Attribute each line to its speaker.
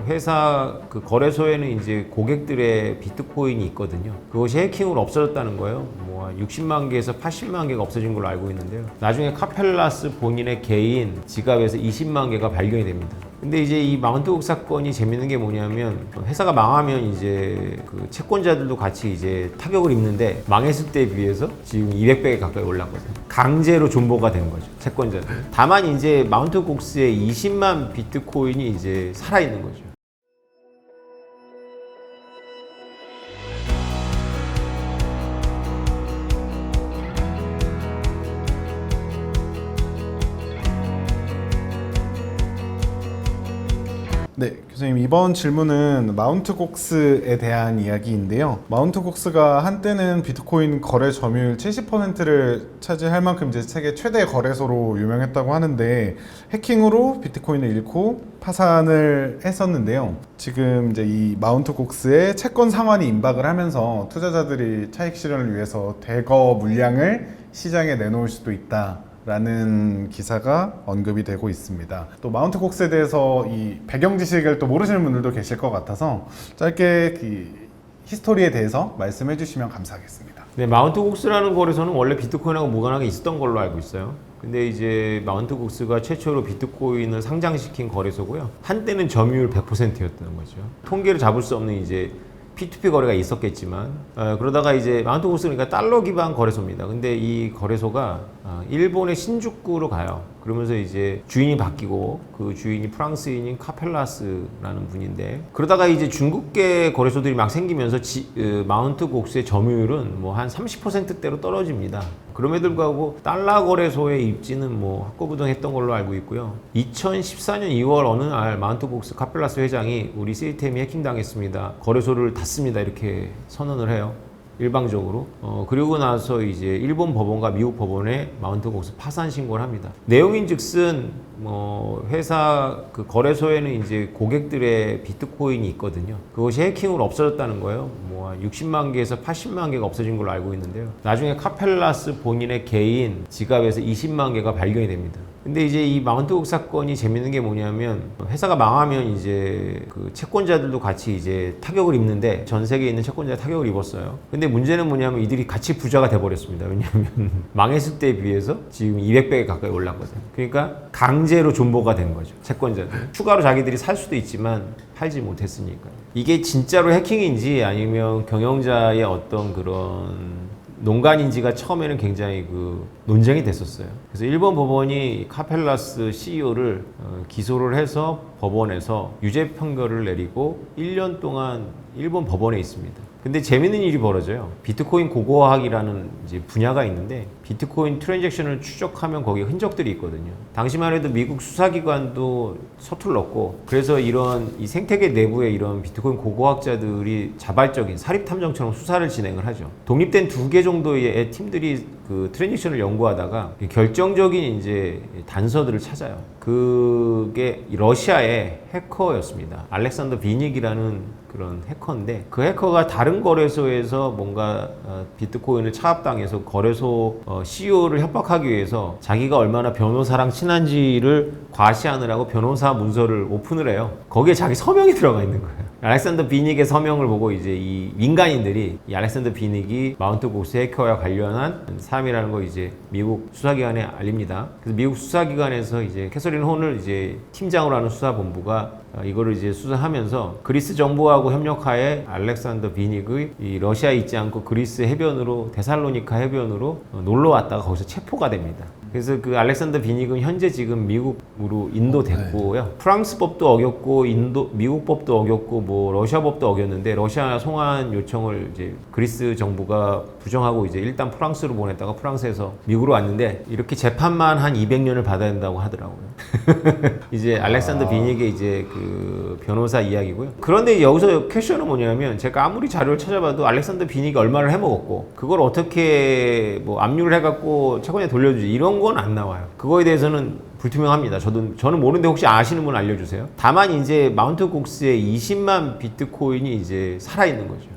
Speaker 1: 회사 그 거래소에는 이제 고객들의 비트코인이 있거든요. 그것이 해킹으로 없어졌다는 거예요. 뭐 60만 개에서 80만 개가 없어진 걸로 알고 있는데요. 나중에 카펠라스 본인의 개인 지갑에서 20만 개가 발견이 됩니다. 근데 이제 이 마운트곡 사건이 재밌는 게 뭐냐면, 회사가 망하면 이제 그 채권자들도 같이 이제 타격을 입는데, 망했을 때에 비해서 지금 200배 가까이 올랐거든요. 강제로 존버가 된 거죠, 채권자들. 다만 이제 마운트곡스의 20만 비트코인이 이제 살아있는 거죠.
Speaker 2: 네, 교수님, 이번 질문은 마운트곡스에 대한 이야기인데요. 마운트곡스가 한때는 비트코인 거래 점유율 70%를 차지할 만큼 이제 세계 최대 거래소로 유명했다고 하는데, 해킹으로 비트코인을 잃고 파산을 했었는데요. 지금 이제 이 마운트곡스의 채권 상환이 임박을 하면서 투자자들이 차익 실현을 위해서 대거 물량을 시장에 내놓을 수도 있다 라는 기사가 언급이 되고 있습니다. 또 마운트곡스에 대해서 이 배경 지식을 또 모르시는 분들도 계실 것 같아서 짧게 그 히스토리에 대해서 말씀해 주시면 감사하겠습니다.
Speaker 1: 네, 마운트곡스라는 거래소는 원래 비트코인하고 무관하게 있었던 걸로 알고 있어요. 근데 이제 마운트곡스가 최초로 비트코인을 상장시킨 거래소고요. 한때는 점유율 100%였던 거죠. 통계를 잡을 수 없는 이제 P2P 거래가 있었겠지만, 그러다가 이제 마운트곡스, 그러니까 달러 기반 거래소입니다. 근데 이 거래소가 일본의 신주쿠로 가요. 그러면서 이제 주인이 바뀌고, 그 주인이 프랑스인인 카펠라스라는 분인데, 그러다가 이제 중국계 거래소들이 막 생기면서 마운트곡스의 점유율은 뭐 한 30%대로 떨어집니다. 그럼에도 불구하고 달러 거래소의 입지는 뭐 확고부동했던 걸로 알고 있고요. 2014년 2월 어느 날 마운트곡스 카펠라스 회장이 우리 시스템이 해킹당했습니다, 거래소를 닫습니다, 이렇게 선언을 해요. 일방적으로. 그리고 나서 이제 일본 법원과 미국 법원에 마운트곡스 파산 신고를 합니다. 내용인즉슨 회사 그 거래소에는 이제 고객들의 비트코인이 있거든요. 그것이 해킹으로 없어졌다는 거예요. 뭐 60만 개에서 80만 개가 없어진 걸로 알고 있는데요. 나중에 카펠라스 본인의 개인 지갑에서 20만 개가 발견이 됩니다. 근데 이제 이 마운트곡 사건이 재밌는 게 뭐냐면, 회사가 망하면 이제 그 채권자들도 같이 이제 타격을 입는데, 전 세계에 있는 채권자가 타격을 입었어요. 근데 문제는 뭐냐면 이들이 같이 부자가 돼버렸습니다. 왜냐하면 망했을 때에 비해서 지금 200배 가까이 올랐거든요. 그러니까 강제로 존버가 된 거죠, 채권자들. 추가로 자기들이 살 수도 있지만 팔지 못했으니까. 이게 진짜로 해킹인지 아니면 경영자의 어떤 그런 농간인지가 처음에는 굉장히 그 논쟁이 됐었어요. 그래서 일본 법원이 카펠라스 CEO를 기소를 해서 법원에서 유죄 판결을 내리고 1년 동안 일본 법원에 있습니다. 근데 재밌는 일이 벌어져요. 비트코인 고고학이라는 이제 분야가 있는데, 비트코인 트랜잭션을 추적하면 거기에 흔적들이 있거든요. 당시만 해도 미국 수사기관도 서툴렀고, 그래서 이런 이 생태계 내부에 이런 비트코인 고고학자들이 자발적인 사립탐정처럼 수사를 진행을 하죠. 독립된 2개 정도의 팀들이 그 트랜잭션을 연구하다가 결정적인 이제 단서들을 찾아요. 그게 러시아의 해커였습니다. 알렉산더 비닉이라는 그런 해커인데, 그 해커가 다른 거래소에서 뭔가 비트코인을 차압당해서 거래소 CEO를 협박하기 위해서 자기가 얼마나 변호사랑 친한지를 과시하느라고 변호사 문서를 오픈을 해요. 거기에 자기 서명이 들어가 있는 거예요. 알렉산더 비닉의 서명을 보고 이제 이 민간인들이 이 알렉산더 비닉이 마운트곡스 해커와 관련한 사람이라는 거 이제 미국 수사기관에 알립니다. 그래서 미국 수사기관에서 이제 캐서린 혼을 이제 팀장으로 하는 수사본부가 이거를 이제 수사하면서, 그리스 정부하고 협력하에 알렉산더 비닉의 이 러시아에 있지 않고 그리스 해변으로, 데살로니카 해변으로 놀러 왔다가 거기서 체포가 됩니다. 그래서 그 알렉산더 비닉은 현재 지금 미국으로 인도됐고요. 프랑스 법도 어겼고, 미국 법도 어겼고, 뭐 러시아 법도 어겼는데, 러시아 송환 요청을 이제 그리스 정부가 부정하고 이제 일단 프랑스로 보냈다가 프랑스에서 미국으로 왔는데, 이렇게 재판만 한 200년을 받아야 된다고 하더라고요. 이제 알렉산더 비닉의 이제 그 변호사 이야기고요. 그런데 여기서 퀘션은 뭐냐면, 제가 아무리 자료를 찾아봐도 알렉산더 비닉이 얼마를 해먹었고, 그걸 어떻게 뭐 압류를 해갖고 채권에 돌려주지, 이런 건 안 나와요. 그거에 대해서는 불투명합니다. 저는 모르는데 혹시 아시는 분 알려주세요. 다만 이제 마운트곡스의 20만 비트코인이 이제 살아있는 거죠.